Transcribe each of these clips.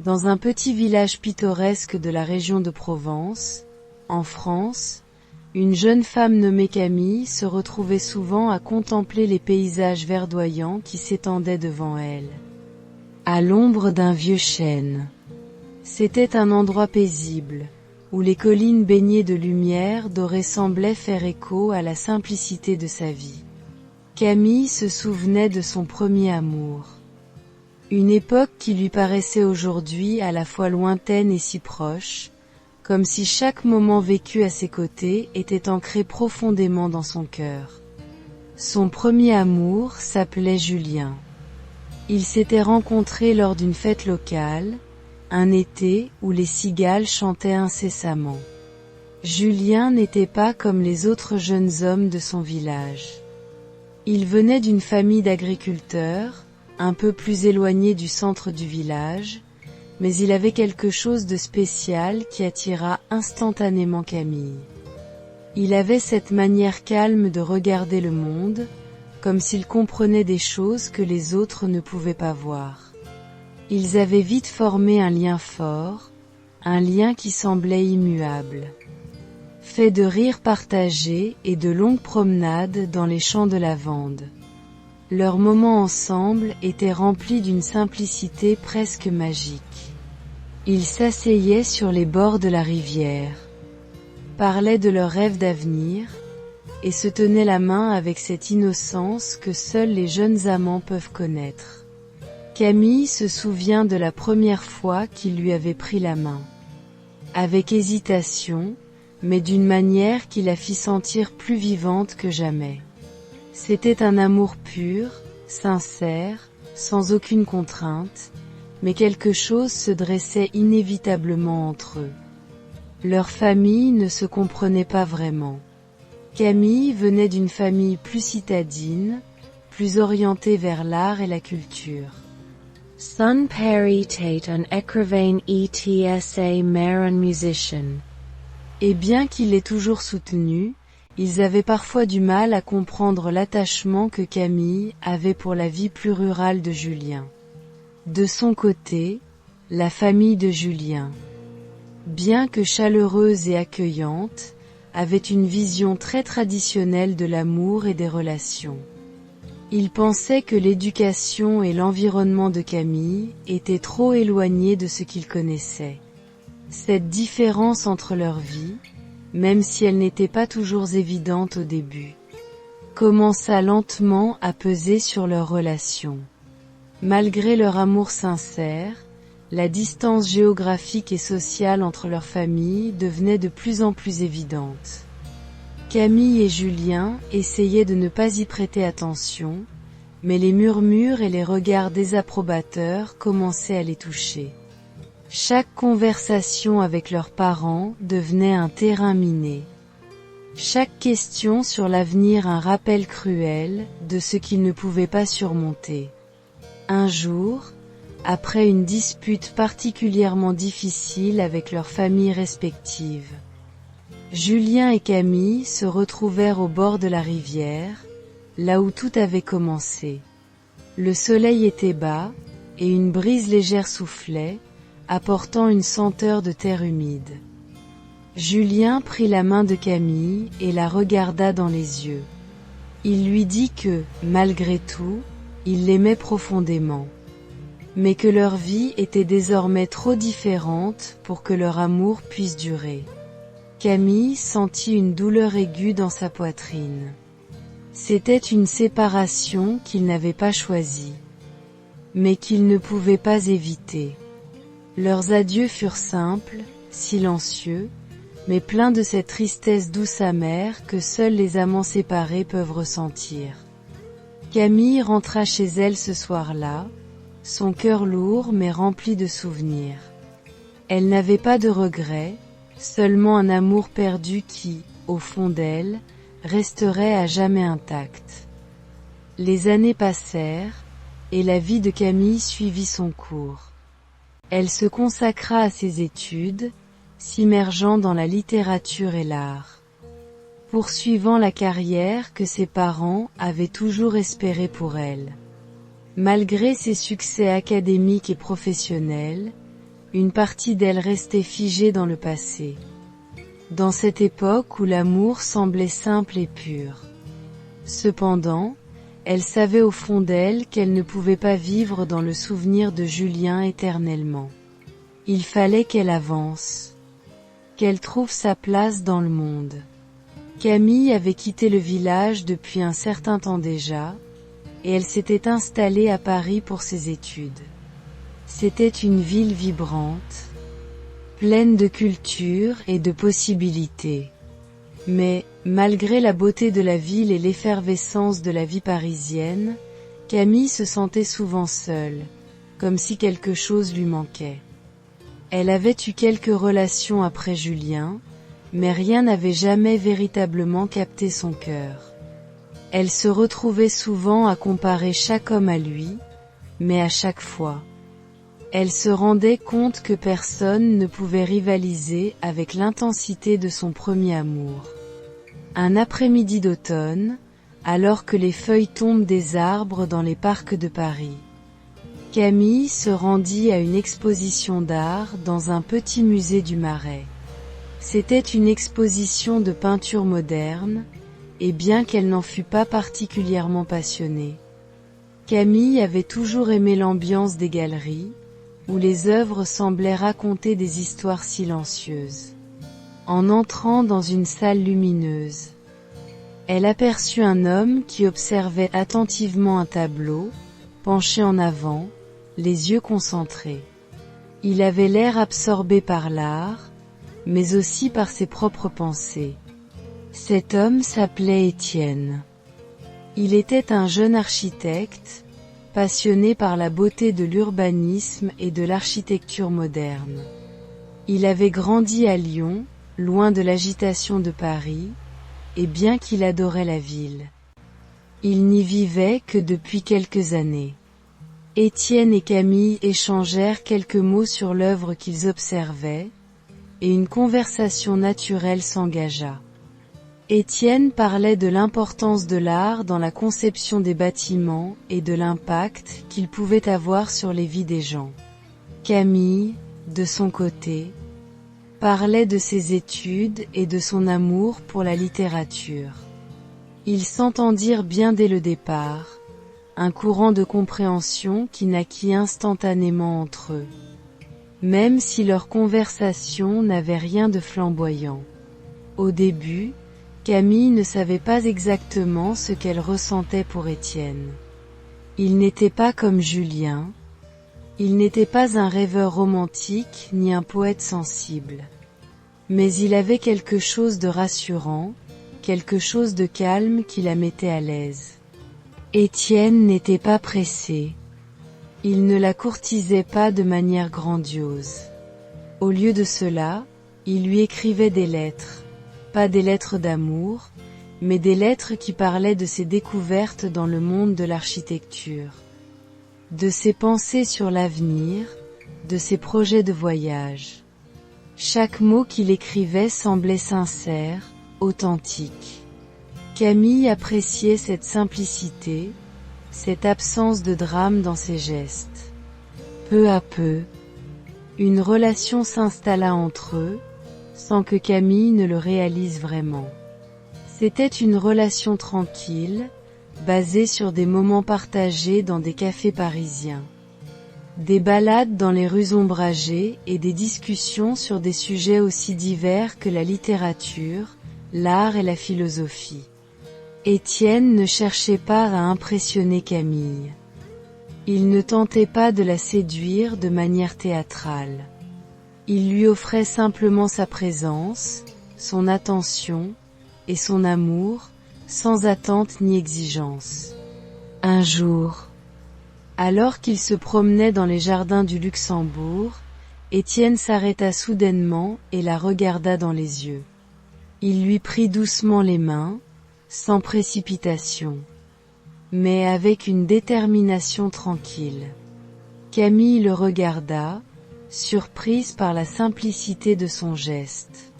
Dans un petit village pittoresque de la région de Provence, en France, une jeune femme nommée Camille se retrouvait souvent à contempler les paysages verdoyants qui s'étendaient devant elle, à l'ombre d'un vieux chêne. C'était un endroit paisible, où les collines baignées de lumière dorée semblaient faire écho à la simplicité de sa vie. Camille se souvenait de son premier amour. Une époque qui lui paraissait aujourd'hui à la fois lointaine et si proche, comme si chaque moment vécu à ses côtés était ancré profondément dans son cœur. Son premier amour s'appelait Julien. Ils s'étaient rencontrés lors d'une fête locale, un été où les cigales chantaient incessamment. Julien n'était pas comme les autres jeunes hommes de son village. Il venait d'une famille d'agriculteurs, un peu plus éloignée du centre du village, mais il avait quelque chose de spécial qui attira instantanément Camille. Il avait cette manière calme de regarder le monde, comme s'il comprenait des choses que les autres ne pouvaient pas voir. Ils avaient vite formé un lien fort, un lien qui semblait immuable. Fait de rires partagés et de longues promenades dans les champs de lavande. Leurs moments ensemble étaient remplis d'une simplicité presque magique. Ils s'asseyaient sur les bords de la rivière, parlaient de leurs rêves d'avenir, et se tenaient la main avec cette innocence que seuls les jeunes amants peuvent connaître. Camille se souvient de la première fois qu'il lui avait pris la main. Avec hésitation, mais d'une manière qui la fit sentir plus vivante que jamais. C'était un amour pur, sincère, sans aucune contrainte, mais quelque chose se dressait inévitablement entre eux. Leur famille ne se comprenait pas vraiment. Camille venait d'une famille plus citadine, plus orientée vers l'art et la culture. Son père était un écrivain et mère un musicien. Et bien qu'il l'ait toujours soutenu, ils avaient parfois du mal à comprendre l'attachement que Camille avait pour la vie plus rurale de Julien. De son côté, la famille de Julien, bien que chaleureuse et accueillante, avait une vision très traditionnelle de l'amour et des relations. Il pensait que l'éducation et l'environnement de Camille étaient trop éloignés de ce qu'il connaissait. Cette différence entre leurs vies, même si elle n'était pas toujours évidente au début, commença lentement à peser sur leur relation. Malgré leur amour sincère, la distance géographique et sociale entre leurs familles devenait de plus en plus évidente. Camille et Julien essayaient de ne pas y prêter attention, mais les murmures et les regards désapprobateurs commençaient à les toucher. Chaque conversation avec leurs parents devenait un terrain miné. Chaque question sur l'avenir un rappel cruel de ce qu'ils ne pouvaient pas surmonter. Un jour, après une dispute particulièrement difficile avec leurs familles respectives, Julien et Camille se retrouvèrent au bord de la rivière, là où tout avait commencé. Le soleil était bas, et une brise légère soufflait, apportant une senteur de terre humide. Julien prit la main de Camille et la regarda dans les yeux. Il lui dit que, malgré tout, il l'aimait profondément, mais que leur vie était désormais trop différente pour que leur amour puisse durer. Camille sentit une douleur aiguë dans sa poitrine. C'était une séparation qu'il n'avait pas choisie, mais qu'il ne pouvait pas éviter. Leurs adieux furent simples, silencieux, mais pleins de cette tristesse douce amère que seuls les amants séparés peuvent ressentir. Camille rentra chez elle ce soir-là, son cœur lourd mais rempli de souvenirs. Elle n'avait pas de regrets, seulement un amour perdu qui, au fond d'elle, resterait à jamais intact. Les années passèrent, et la vie de Camille suivit son cours. Elle se consacra à ses études, s'immergeant dans la littérature et l'art, poursuivant la carrière que ses parents avaient toujours espérée pour elle. Malgré ses succès académiques et professionnels, une partie d'elle restait figée dans le passé. Dans cette époque où l'amour semblait simple et pur. Cependant, elle savait au fond d'elle qu'elle ne pouvait pas vivre dans le souvenir de Julien éternellement. Il fallait qu'elle avance, qu'elle trouve sa place dans le monde. Camille avait quitté le village depuis un certain temps déjà, et elle s'était installée à Paris pour ses études. C'était une ville vibrante, pleine de culture et de possibilités. Mais, malgré la beauté de la ville et l'effervescence de la vie parisienne, Camille se sentait souvent seule, comme si quelque chose lui manquait. Elle avait eu quelques relations après Julien, mais rien n'avait jamais véritablement capté son cœur. Elle se retrouvait souvent à comparer chaque homme à lui, mais à chaque fois, elle se rendait compte que personne ne pouvait rivaliser avec l'intensité de son premier amour. Un après-midi d'automne, alors que les feuilles tombent des arbres dans les parcs de Paris, Camille se rendit à une exposition d'art dans un petit musée du Marais. C'était une exposition de peinture moderne, et bien qu'elle n'en fût pas particulièrement passionnée, Camille avait toujours aimé l'ambiance des galeries, où les œuvres semblaient raconter des histoires silencieuses. En entrant dans une salle lumineuse, elle aperçut un homme qui observait attentivement un tableau, penché en avant, les yeux concentrés. Il avait l'air absorbé par l'art, mais aussi par ses propres pensées. Cet homme s'appelait Étienne. Il était un jeune architecte, passionné par la beauté de l'urbanisme et de l'architecture moderne. Il avait grandi à Lyon, loin de l'agitation de Paris, et bien qu'il adorait la ville, il n'y vivait que depuis quelques années. Étienne et Camille échangèrent quelques mots sur l'œuvre qu'ils observaient, et une conversation naturelle s'engagea. Étienne parlait de l'importance de l'art dans la conception des bâtiments et de l'impact qu'il pouvait avoir sur les vies des gens. Camille, de son côté, parlait de ses études et de son amour pour la littérature. Ils s'entendirent bien dès le départ, un courant de compréhension qui naquit instantanément entre eux, même si leur conversation n'avait rien de flamboyant. Au début, Camille ne savait pas exactement ce qu'elle ressentait pour Étienne. Il n'était pas comme Julien. Il n'était pas un rêveur romantique ni un poète sensible. Mais il avait quelque chose de rassurant, quelque chose de calme qui la mettait à l'aise. Étienne n'était pas pressé. Il ne la courtisait pas de manière grandiose. Au lieu de cela, il lui écrivait des lettres. Pas des lettres d'amour, mais des lettres qui parlaient de ses découvertes dans le monde de l'architecture, de ses pensées sur l'avenir, de ses projets de voyage. Chaque mot qu'il écrivait semblait sincère, authentique. Camille appréciait cette simplicité, cette absence de drame dans ses gestes. Peu à peu, une relation s'installa entre eux, sans que Camille ne le réalise vraiment. C'était une relation tranquille, basée sur des moments partagés dans des cafés parisiens. Des balades dans les rues ombragées et des discussions sur des sujets aussi divers que la littérature, l'art et la philosophie. Étienne ne cherchait pas à impressionner Camille. Il ne tentait pas de la séduire de manière théâtrale. Il lui offrait simplement sa présence, son attention, et son amour, sans attente ni exigence. Un jour, alors qu'il se promenait dans les jardins du Luxembourg, Étienne s'arrêta soudainement et la regarda dans les yeux. Il lui prit doucement les mains, sans précipitation, mais avec une détermination tranquille. Camille le regarda, surprise par la simplicité de son geste.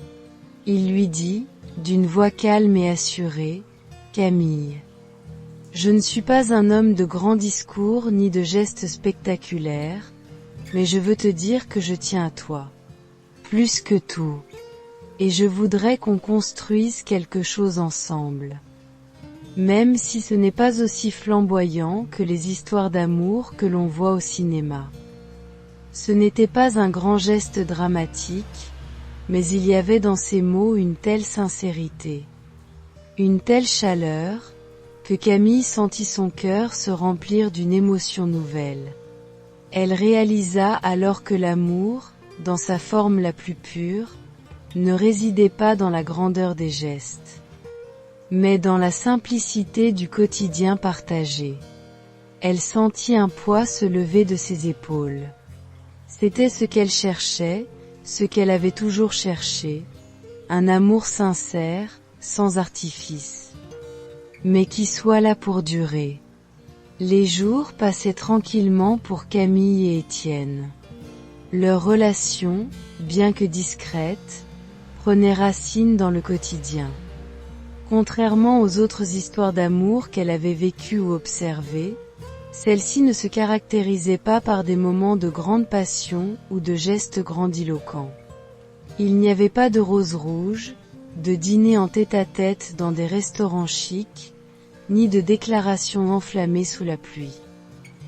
Il lui dit, d'une voix calme et assurée, « Camille, je ne suis pas un homme de grands discours ni de gestes spectaculaires, mais je veux te dire que je tiens à toi. Plus que tout. Et je voudrais qu'on construise quelque chose ensemble. Même si ce n'est pas aussi flamboyant que les histoires d'amour que l'on voit au cinéma. Ce n'était pas un grand geste dramatique, mais il y avait dans ces mots une telle sincérité, une telle chaleur, que Camille sentit son cœur se remplir d'une émotion nouvelle. Elle réalisa alors que l'amour, dans sa forme la plus pure, ne résidait pas dans la grandeur des gestes, mais dans la simplicité du quotidien partagé. Elle sentit un poids se lever de ses épaules. C'était ce qu'elle cherchait, ce qu'elle avait toujours cherché, un amour sincère, sans artifice, mais qui soit là pour durer. Les jours passaient tranquillement pour Camille et Étienne. Leur relation, bien que discrète, prenait racine dans le quotidien. Contrairement aux autres histoires d'amour qu'elle avait vécues ou observées, celle-ci ne se caractérisait pas par des moments de grande passion ou de gestes grandiloquents. Il n'y avait pas de roses rouges, de dîners en tête-à-tête dans des restaurants chics, ni de déclarations enflammées sous la pluie.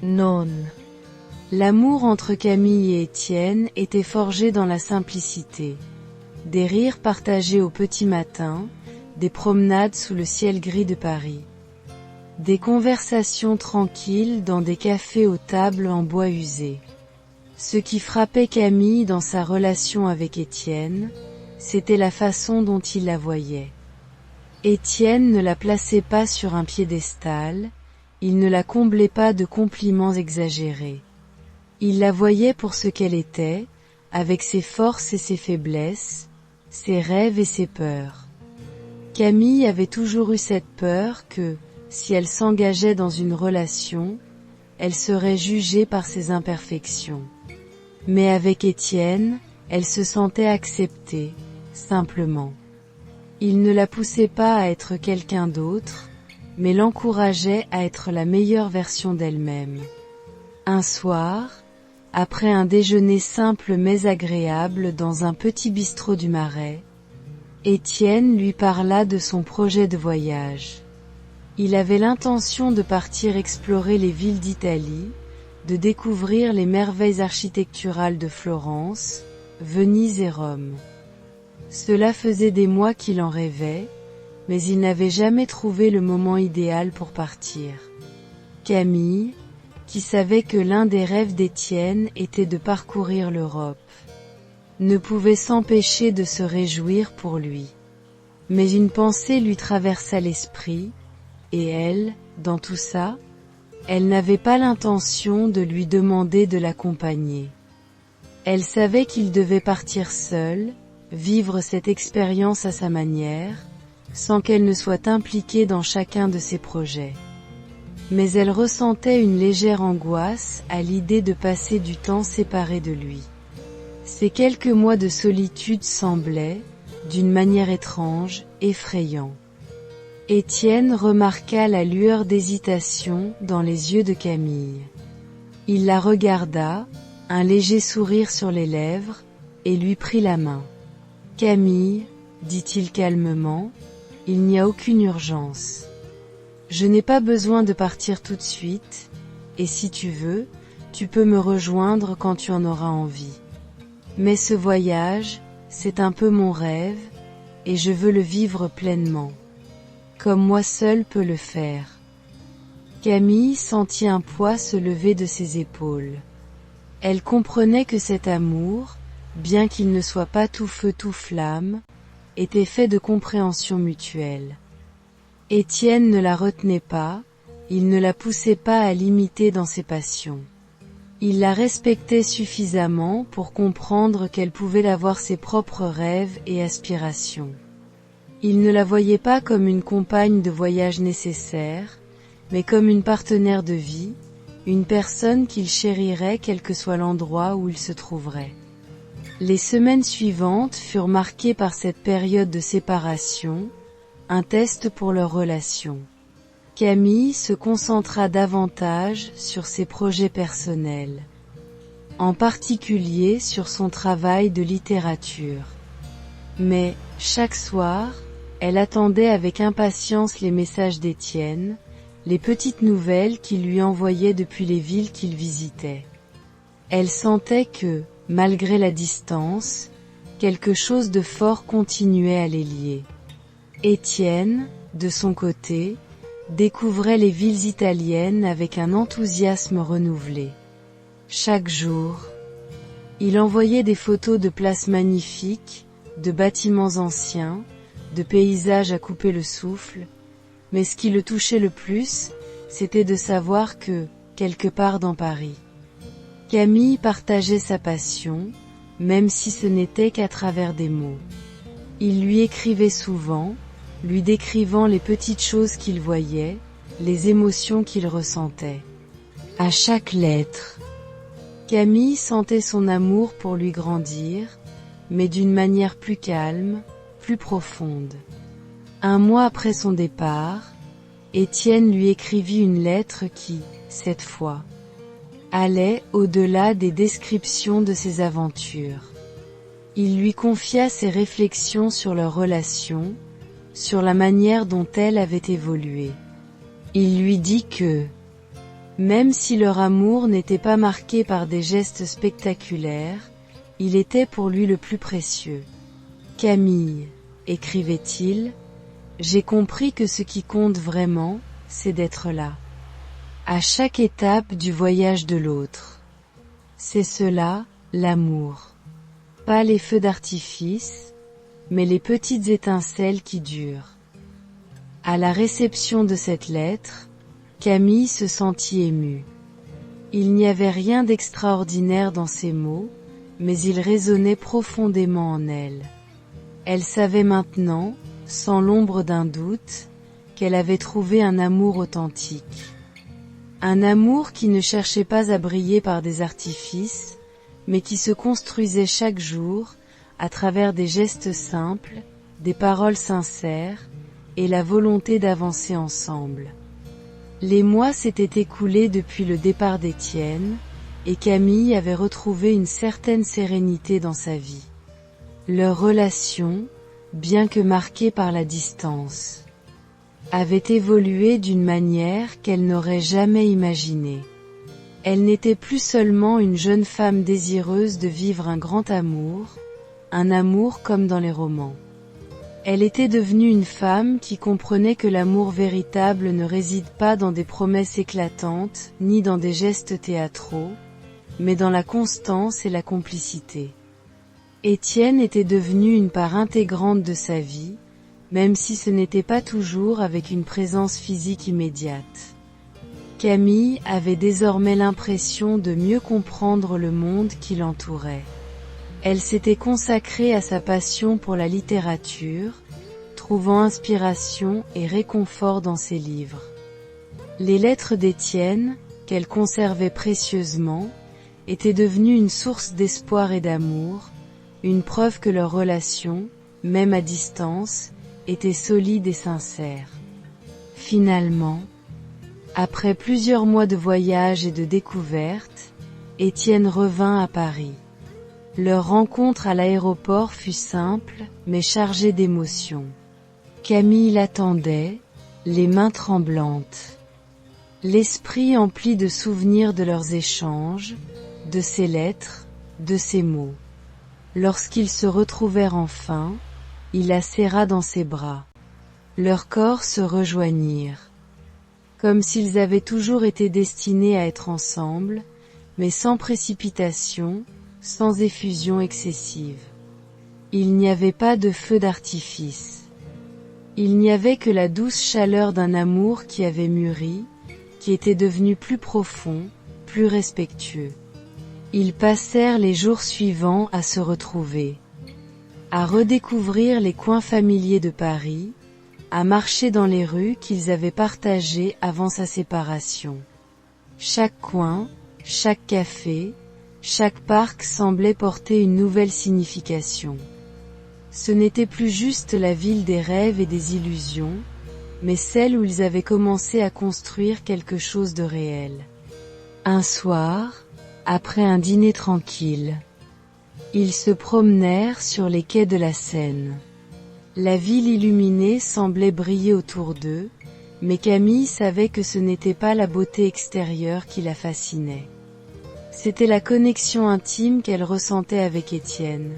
Non. L'amour entre Camille et Étienne était forgé dans la simplicité. Des rires partagés au petit matin, des promenades sous le ciel gris de Paris. Des conversations tranquilles dans des cafés aux tables en bois usé. Ce qui frappait Camille dans sa relation avec Étienne, c'était la façon dont il la voyait. Étienne ne la plaçait pas sur un piédestal, il ne la comblait pas de compliments exagérés. Il la voyait pour ce qu'elle était, avec ses forces et ses faiblesses, ses rêves et ses peurs. Camille avait toujours eu cette peur que, si elle s'engageait dans une relation, elle serait jugée par ses imperfections. Mais avec Étienne, elle se sentait acceptée, simplement. Il ne la poussait pas à être quelqu'un d'autre, mais l'encourageait à être la meilleure version d'elle-même. Un soir, après un déjeuner simple mais agréable dans un petit bistrot du Marais, Étienne lui parla de son projet de voyage. Il avait l'intention de partir explorer les villes d'Italie, de découvrir les merveilles architecturales de Florence, Venise et Rome. Cela faisait des mois qu'il en rêvait, mais il n'avait jamais trouvé le moment idéal pour partir. Camille, qui savait que l'un des rêves d'Étienne était de parcourir l'Europe, ne pouvait s'empêcher de se réjouir pour lui. Mais une pensée lui traversa l'esprit, et elle, dans tout ça, elle n'avait pas l'intention de lui demander de l'accompagner. Elle savait qu'il devait partir seul, vivre cette expérience à sa manière, sans qu'elle ne soit impliquée dans chacun de ses projets. Mais elle ressentait une légère angoisse à l'idée de passer du temps séparée de lui. Ces quelques mois de solitude semblaient, d'une manière étrange, effrayants. Étienne remarqua la lueur d'hésitation dans les yeux de Camille. Il la regarda, un léger sourire sur les lèvres, et lui prit la main. « Camille, dit-il calmement, il n'y a aucune urgence. Je n'ai pas besoin de partir tout de suite, et si tu veux, tu peux me rejoindre quand tu en auras envie. Mais ce voyage, c'est un peu mon rêve, et je veux le vivre pleinement. Comme moi seule peux le faire. » Camille sentit un poids se lever de ses épaules. Elle comprenait que cet amour, bien qu'il ne soit pas tout feu tout flamme, était fait de compréhension mutuelle. Étienne ne la retenait pas, il ne la poussait pas à l'imiter dans ses passions. Il la respectait suffisamment pour comprendre qu'elle pouvait avoir ses propres rêves et aspirations. Il ne la voyait pas comme une compagne de voyage nécessaire, mais comme une partenaire de vie, une personne qu'il chérirait quel que soit l'endroit où il se trouverait. Les semaines suivantes furent marquées par cette période de séparation, un test pour leur relation. Camille se concentra davantage sur ses projets personnels. en particulier sur son travail de littérature. Mais, chaque soir, elle attendait avec impatience les messages d'Étienne, les petites nouvelles qu'il lui envoyait depuis les villes qu'il visitait. Elle sentait que, malgré la distance, quelque chose de fort continuait à les lier. Étienne, de son côté, découvrait les villes italiennes avec un enthousiasme renouvelé. Chaque jour, il envoyait des photos de places magnifiques, de bâtiments anciens, de paysages à couper le souffle, mais ce qui le touchait le plus, c'était de savoir que, quelque part dans Paris, Camille partageait sa passion, même si ce n'était qu'à travers des mots. Il lui écrivait souvent, lui décrivant les petites choses qu'il voyait, les émotions qu'il ressentait. À chaque lettre, Camille sentait son amour pour lui grandir, mais d'une manière plus calme, plus profonde. Un mois après son départ, Étienne lui écrivit une lettre qui, cette fois, allait au-delà des descriptions de ses aventures. Il lui confia ses réflexions sur leur relation, sur la manière dont elle avait évolué. Il lui dit que, même si leur amour n'était pas marqué par des gestes spectaculaires, il était pour lui le plus précieux. Camille, écrivait-il, j'ai compris que ce qui compte vraiment, c'est d'être là. À chaque étape du voyage de l'autre. C'est cela, l'amour. Pas les feux d'artifice, mais les petites étincelles qui durent. À la réception de cette lettre, Camille se sentit émue. Il n'y avait rien d'extraordinaire dans ces mots, mais ils résonnaient profondément en elle. Elle savait maintenant, sans l'ombre d'un doute, qu'elle avait trouvé un amour authentique. Un amour qui ne cherchait pas à briller par des artifices, mais qui se construisait chaque jour, à travers des gestes simples, des paroles sincères, et la volonté d'avancer ensemble. Les mois s'étaient écoulés depuis le départ d'Étienne, et Camille avait retrouvé une certaine sérénité dans sa vie. Leur relation, bien que marquée par la distance, avait évolué d'une manière qu'elle n'aurait jamais imaginée. Elle n'était plus seulement une jeune femme désireuse de vivre un grand amour, un amour comme dans les romans. Elle était devenue une femme qui comprenait que l'amour véritable ne réside pas dans des promesses éclatantes, ni dans des gestes théâtraux, mais dans la constance et la complicité. Étienne était devenu une part intégrante de sa vie, même si ce n'était pas toujours avec une présence physique immédiate. Camille avait désormais l'impression de mieux comprendre le monde qui l'entourait. Elle s'était consacrée à sa passion pour la littérature, trouvant inspiration et réconfort dans ses livres. Les lettres d'Étienne, qu'elle conservait précieusement, étaient devenues une source d'espoir et d'amour, une preuve que leur relation, même à distance, était solide et sincère. Finalement, après plusieurs mois de voyage et de découverte, Étienne revint à Paris. Leur rencontre à l'aéroport fut simple, mais chargée d'émotions. Camille l'attendait, les mains tremblantes. L'esprit empli de souvenirs de leurs échanges, de ses lettres, de ses mots. Lorsqu'ils se retrouvèrent enfin, il la serra dans ses bras. Leurs corps se rejoignirent. Comme s'ils avaient toujours été destinés à être ensemble, mais sans précipitation, sans effusion excessive. Il n'y avait pas de feu d'artifice. Il n'y avait que la douce chaleur d'un amour qui avait mûri, qui était devenu plus profond, plus respectueux. Ils passèrent les jours suivants à se retrouver, à redécouvrir les coins familiers de Paris, à marcher dans les rues qu'ils avaient partagées avant sa séparation. Chaque coin, chaque café, chaque parc semblait porter une nouvelle signification. Ce n'était plus juste la ville des rêves et des illusions, mais celle où ils avaient commencé à construire quelque chose de réel. Un soir, après un dîner tranquille. Ils se promenèrent sur les quais de la Seine. La ville illuminée semblait briller autour d'eux, mais Camille savait que ce n'était pas la beauté extérieure qui la fascinait. C'était la connexion intime qu'elle ressentait avec Étienne,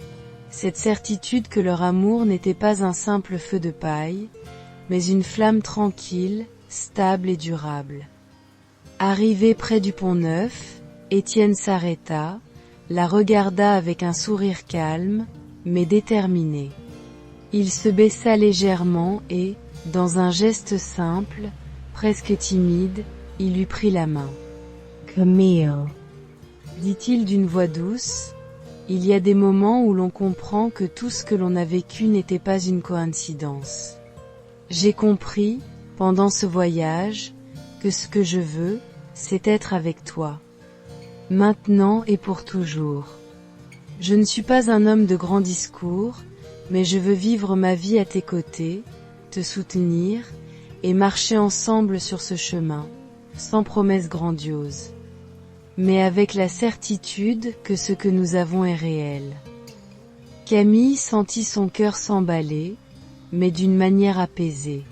cette certitude que leur amour n'était pas un simple feu de paille, mais une flamme tranquille, stable et durable. Arrivé près du Pont-Neuf, Étienne s'arrêta, la regarda avec un sourire calme, mais déterminé. Il se baissa légèrement et, dans un geste simple, presque timide, il lui prit la main. « Camille » dit-il d'une voix douce, « il y a des moments où l'on comprend que tout ce que l'on a vécu n'était pas une coïncidence. J'ai compris, pendant ce voyage, que ce que je veux, c'est être avec toi. Maintenant et pour toujours. Je ne suis pas un homme de grands discours, mais je veux vivre ma vie à tes côtés, te soutenir, et marcher ensemble sur ce chemin, sans promesses grandioses, mais avec la certitude que ce que nous avons est réel. » Camille sentit son cœur s'emballer, mais d'une manière apaisée.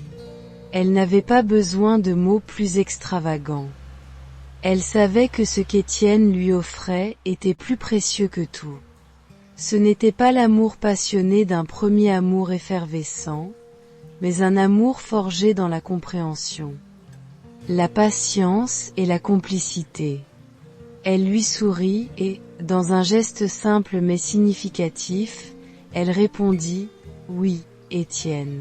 Elle n'avait pas besoin de mots plus extravagants. Elle savait que ce qu'Étienne lui offrait était plus précieux que tout. Ce n'était pas l'amour passionné d'un premier amour effervescent, mais un amour forgé dans la compréhension, la patience et la complicité. Elle lui sourit et, dans un geste simple mais significatif, elle répondit « Oui, Étienne.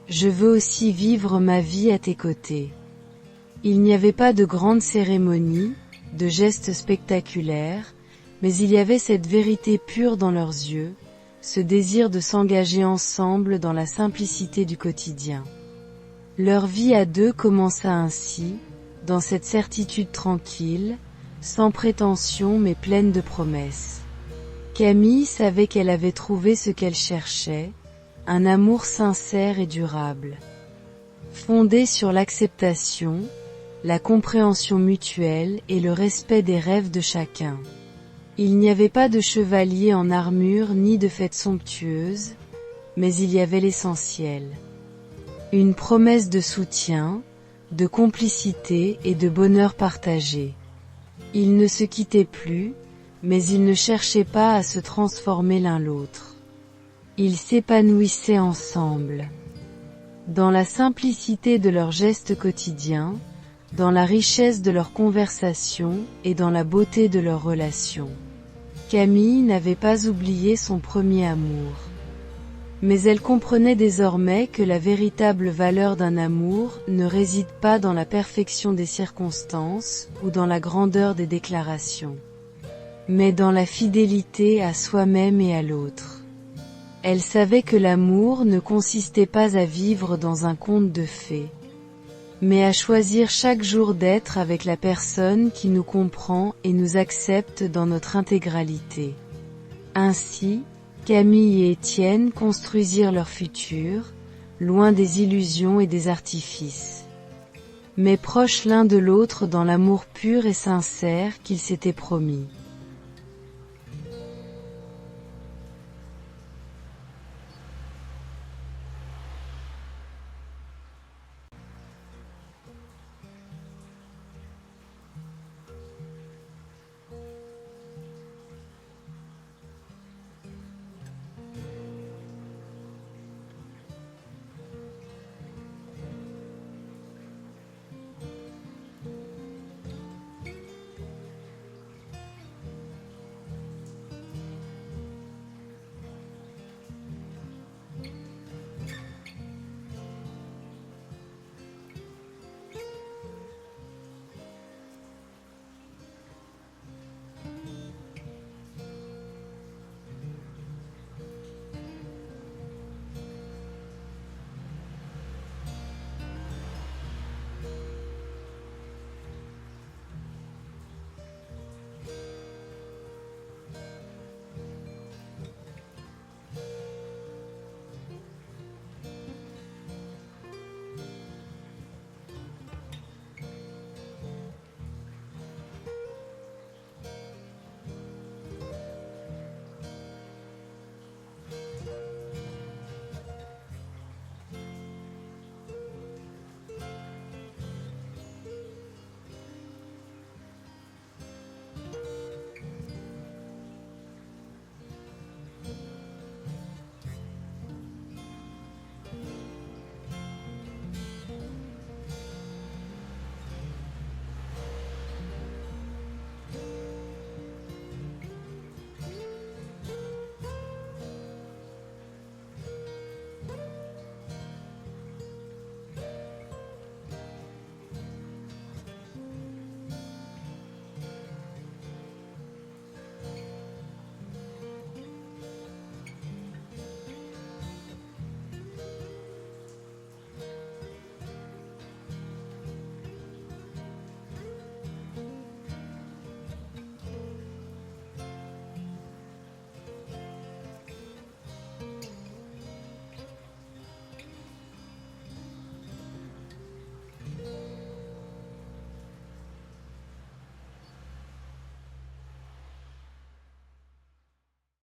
Je veux aussi vivre ma vie à tes côtés. » Il n'y avait pas de grande cérémonie, de gestes spectaculaires, mais il y avait cette vérité pure dans leurs yeux, ce désir de s'engager ensemble dans la simplicité du quotidien. Leur vie à deux commença ainsi, dans cette certitude tranquille, sans prétention mais pleine de promesses. Camille savait qu'elle avait trouvé ce qu'elle cherchait, un amour sincère et durable, fondé sur l'acceptation, la compréhension mutuelle et le respect des rêves de chacun. Il n'y avait pas de chevalier en armure ni de fête somptueuse, mais il y avait l'essentiel. Une promesse de soutien, de complicité et de bonheur partagé. Ils ne se quittaient plus, mais ils ne cherchaient pas à se transformer l'un l'autre. Ils s'épanouissaient ensemble. Dans la simplicité de leurs gestes quotidiens, dans la richesse de leurs conversations et dans la beauté de leurs relations. Camille n'avait pas oublié son premier amour. Mais elle comprenait désormais que la véritable valeur d'un amour ne réside pas dans la perfection des circonstances ou dans la grandeur des déclarations, mais dans la fidélité à soi-même et à l'autre. Elle savait que l'amour ne consistait pas à vivre dans un conte de fées, mais à choisir chaque jour d'être avec la personne qui nous comprend et nous accepte dans notre intégralité. Ainsi, Camille et Étienne construisirent leur futur, loin des illusions et des artifices, mais proches l'un de l'autre dans l'amour pur et sincère qu'ils s'étaient promis.